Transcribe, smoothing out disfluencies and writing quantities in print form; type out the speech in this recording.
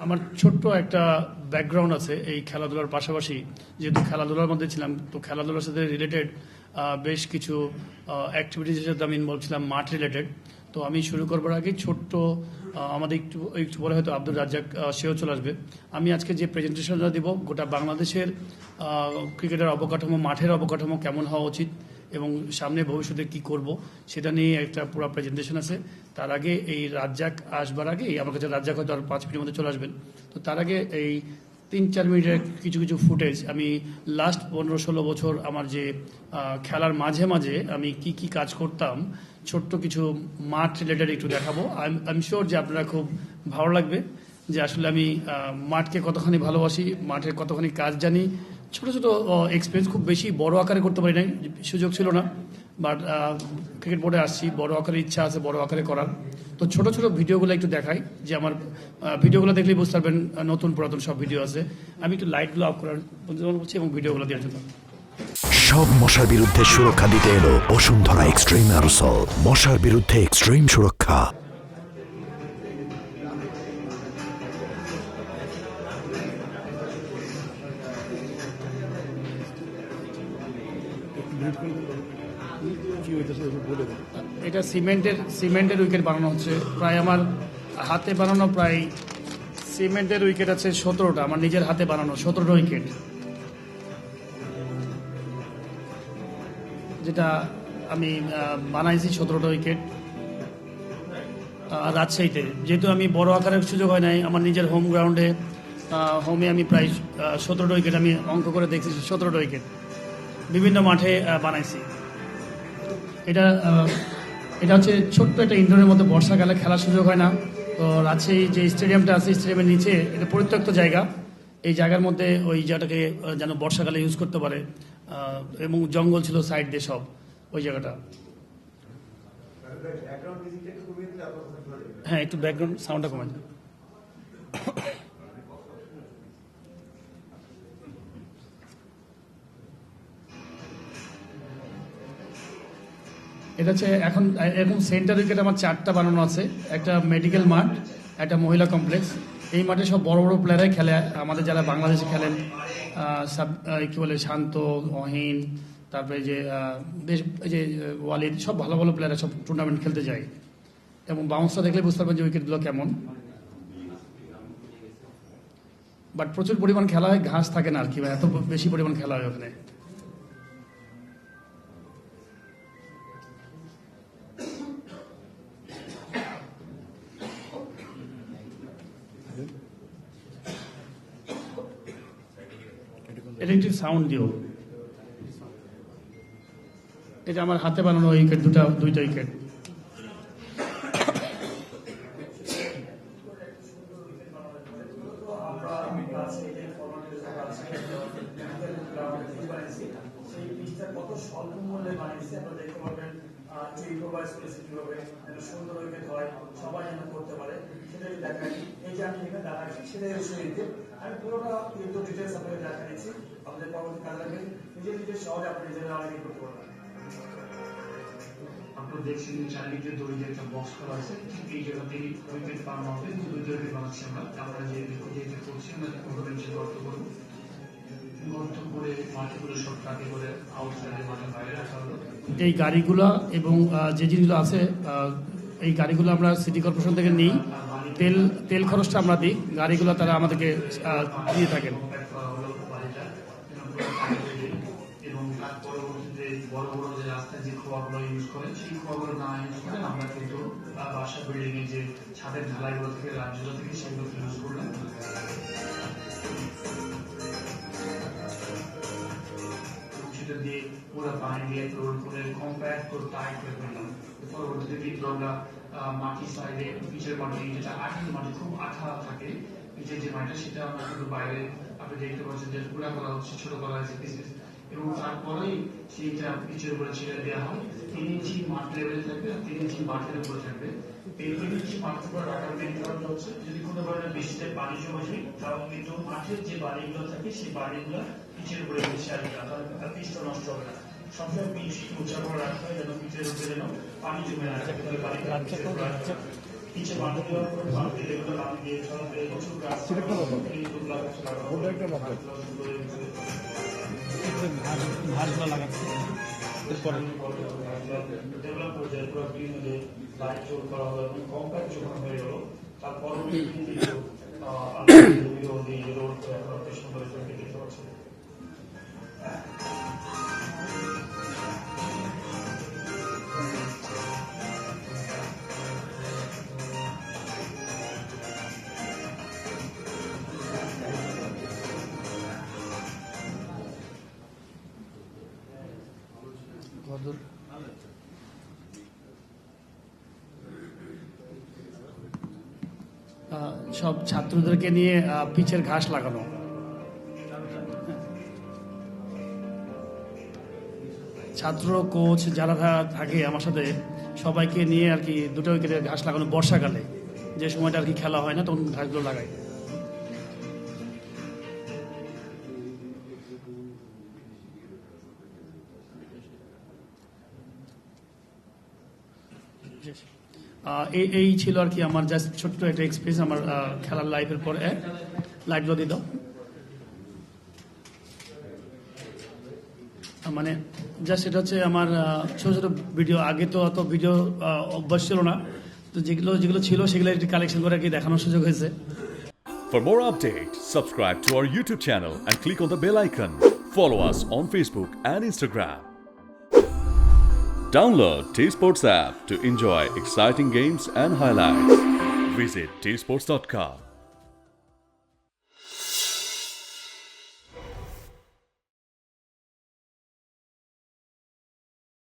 আমার ছোট্ট একটা ব্যাকগ্রাউন্ড আছে এই খেলাধুলার পাশাপাশি। যেহেতু খেলাধুলার মধ্যে ছিলাম, তো খেলাধুলার সাথে রিলেটেড বেশ কিছু অ্যাক্টিভিটিজের সাথে আমি ইনভলভ ছিলাম, মাঠ রিলেটেড। তো আমি শুরু করবার আগে ছোট্ট আমাদের একটু একটু বলে হয়তো আব্দুর রাজ্জাক সেও চলে আসবে। আমি আজকে যে প্রেজেন্টেশনটা দিব, গোটা বাংলাদেশের ক্রিকেটের অবকাঠামো, মাঠের অবকাঠামো কেমন হওয়া উচিত এবং সামনে ভবিষ্যতে কি করব সেটা নিয়ে একটা পুরো প্রেজেন্টেশন আছে। তার আগে এই রাজ্জাক আসবার আগে, আমার কাছে রাজ্জাক হয়তো আর 5 মিনিটের মধ্যে চলে আসবেন। তো তার আগে এই 3-4 মিনিটের কিছু কিছু ফুটেজ আমি লাস্ট 15-16 বছর আমার যে খেলার মাঝে মাঝে আমি কি কি কাজ করতাম, ছোট্ট কিছু মাঠ রিলেটেড একটু দেখাবো। আই এম শিওর যে আপনারা খুব ভালো লাগবে যে আসলে আমি মাঠকে কতখানি ভালোবাসি, মাঠের কতখানি কাজ জানি। ছোট ছোট এক্সপিরিয়েন্স, খুব বেশি বড় আকারে করতে পারি নাই, সুযোগ ছিল না। বাট ক্রিকেট বোর্ডে আসছি, বড় আকারে ইচ্ছা আছে বড় আকারে করার। তো ছোট ছোট ভিডিওগুলো একটু দেখাই, যে আমার ভিডিওগুলো দেখলেই বুঝতে পারবেন নতুন পুরাতন সব ভিডিও আছে। আমি একটু লাইটগুলো অফ করার বলছি এবং ভিডিওগুলো দেওয়ার জন্য। সব মশার বিরুদ্ধে সুরক্ষা দিতে এলো বসুন্ধরা এক্সট্রিম অ্যারোসল। মশার বিরুদ্ধে এক্সট্রিম সুরক্ষা। এটা সিমেন্টের উইকেট বানানো হচ্ছে। প্রায় আমার হাতে বানানো প্রায় সিমেন্টের উইকেট আছে 17টা, আমার নিজের হাতে বানানো 17টা উইকেট, যেটা আমি বানাইছি 17টা উইকেট রাজশাহীতে। যেহেতু আমি বড় আকারের সুযোগ হয় নাই, আমার নিজের হোম গ্রাউন্ডে হোমে আমি প্রায় 17টা উইকেট, আমি অঙ্ক করে দেখছি 17টা উইকেট বিভিন্ন মাঠে বানাইছি। এটা হচ্ছে ছোট্ট একটা ইনডোরের মধ্যে, বর্ষাকালে খেলার সুযোগ হয় না। তো রাজশাহী যে স্টেডিয়ামটা আছে, স্টেডিয়ামের নিচে এটা পরিত্যক্ত জায়গা। এই জায়গার মধ্যে ওই জায়গাটাকে যেন বর্ষাকালে ইউজ করতে পারে, এবং জঙ্গল ছিল সাইড দিয়ে সব ওই জায়গাটা। হ্যাঁ, একটু ব্যাকগ্রাউন্ড সাউন্ডটা কমে যায়। এটা হচ্ছে এখন এরকম সেন্টার উইকেট আমার 4টা বানানো আছে। একটা মেডিকেল মাঠ, একটা মহিলা কমপ্লেক্স। এই মাঠে সব বড় বড় প্লেয়ারাই খেলে, আমাদের যারা বাংলাদেশে খেলেন, কি বলে শান্ত, অহিন, তারপরে যে বেশ যে ওয়ালিদ, সব ভালো ভালো প্লেয়াররা সব টুর্নামেন্ট খেলতে যায়। এবং বাউন্সটা দেখলে বুঝতে পারবেন যে উইকেটগুলো কেমন। বাট প্রচুর পরিমাণ খেলা হয়, ঘাস থাকে না আর কি, এত বেশি পরিমাণ খেলা হয় ওখানে। ইলেকট্রিক সাউন্ড দিও। এটা আমার হাতে বানানো উইকেট, দুইটা উইকেট। কত স্বল্প মূল্যে বানিয়েছি আপনারা দেখতে পাবেন। ইম্প্রোভাইজ করেছি কিভাবে সুন্দর উইকেট হয়, সবাই যেন করতে পারে সেটাই দেখাই। এই যে আমি এখানে দেখাচ্ছি সেটাই হচ্ছে আমি পুরোটা কিন্তু ডিটেলস আপনাকে দেখা দিচ্ছি। আমাদের পরবর্তী কাজ লাগবে নিজের সহজে আপনি নিজেরা অনেক করতে পারবেন। আপনারা দেখছেন চারিদিকে দড়ি একটা বক্স করা আছে, ঠিক এই জায়গাতেই উইকেট বানানো হবে। দুইটা উইকেট বানাচ্ছি আমরা যে করছি আমরা যে গর্ত করবো, গর্ত করে মাটি করে সব কাটে করে আউটসাইডে মাঠের বাইরে রাখা হলো। এই গাড়িগুলো এবং যে জিনিসগুলো আছে, এই গাড়িগুলো আমরা সিটি কর্পোরেশন থেকে নিই। তেল খরচটা আমরা দিই, গাড়িগুলো তারা আমাদেরকে দিয়ে থাকেন। এবং তার পরবর্তীতে বড় বড় যে রাস্তায় যে খোয়াগুলো ইউজ করেন, সেই খোয়াগুলো না ইউজ করে আমরা কিন্তু বাসা বিল্ডিং এর যে ছাদের ঢালাইগুলো থেকে রাজ্যগুলো থেকে সেগুলো ইউজ করলাম। সেটা দিয়ে পুরো পানি দিয়ে রোল করে কম্প্যাক্ট করে টাইট করে ফেললাম। পরবর্তীতে কিন্তু আমরা মাটি সাইডে পিচের মাটি, যেটা আঠার মাটি খুব আঠা থাকে, পিচের যে মাটিটা সেটা আমরা কিন্তু বাইরে আপনি দেখতে পাচ্ছেন যে পুরা করা হচ্ছে, ছোট করা হয়েছে পিসেস। এবং তারপরেই সেইটা পিচের উপরে ছেড়ে দেওয়া হয়। 3 ইঞ্চি মাঠ লেভেলে থাকবে আর 3 ইঞ্চি মাঠের উপরে থাকবে। এই 3 ইঞ্চি মাঠের উপর রাখার মেন কারণটা হচ্ছে যদি কোনো ধরনের বৃষ্টিতে পানি জমে যায়, তাহলে কিন্তু মাঠের যে বালিগুলো থাকে সেই বালিগুলো পিচের উপরে ভেসে আসবে না, তাহলে পিচটা নষ্ট হবে না। সবসময় পিচ উঁচা করে রাখতে হয় যেন পিচের উপরে যেন পানি জমে না থাকে। ঘাসগুলো লাগাচ্ছি এরপরে সব ছাত্রদেরকে নিয়ে পিচের ঘাস লাগানো, ছাত্র কোচ যারা থাকে আমার সাথে সবাইকে নিয়ে আর কি 2টা উইকেটের ঘাস লাগানো বর্ষাকালে, যে সময়টা আর কি খেলা হয় না তখন ঘাসগুলো লাগাই। এই ছিল আর কি আমার জাস্ট ছোট্ট একটা এক্সপিরিয়েন্স আমার খেলার লাইফের পরে। লাইটগুলো দিয়ে দাও। মানে জাস্ট এটা হচ্ছে আমার ছোট ছোট ভিডিও। আগে তো অত ভিডিও অভ্যাস ছিল না, তো যেগুলো ছিল সেগুলো একটু কালেকশন করে আর কি দেখানোর সুযোগ হয়েছে। For more updates, subscribe to our YouTube channel and click on the bell icon. Follow us on Facebook and Instagram. Download T-Sports app to enjoy exciting games and highlights. Visit tsports.com.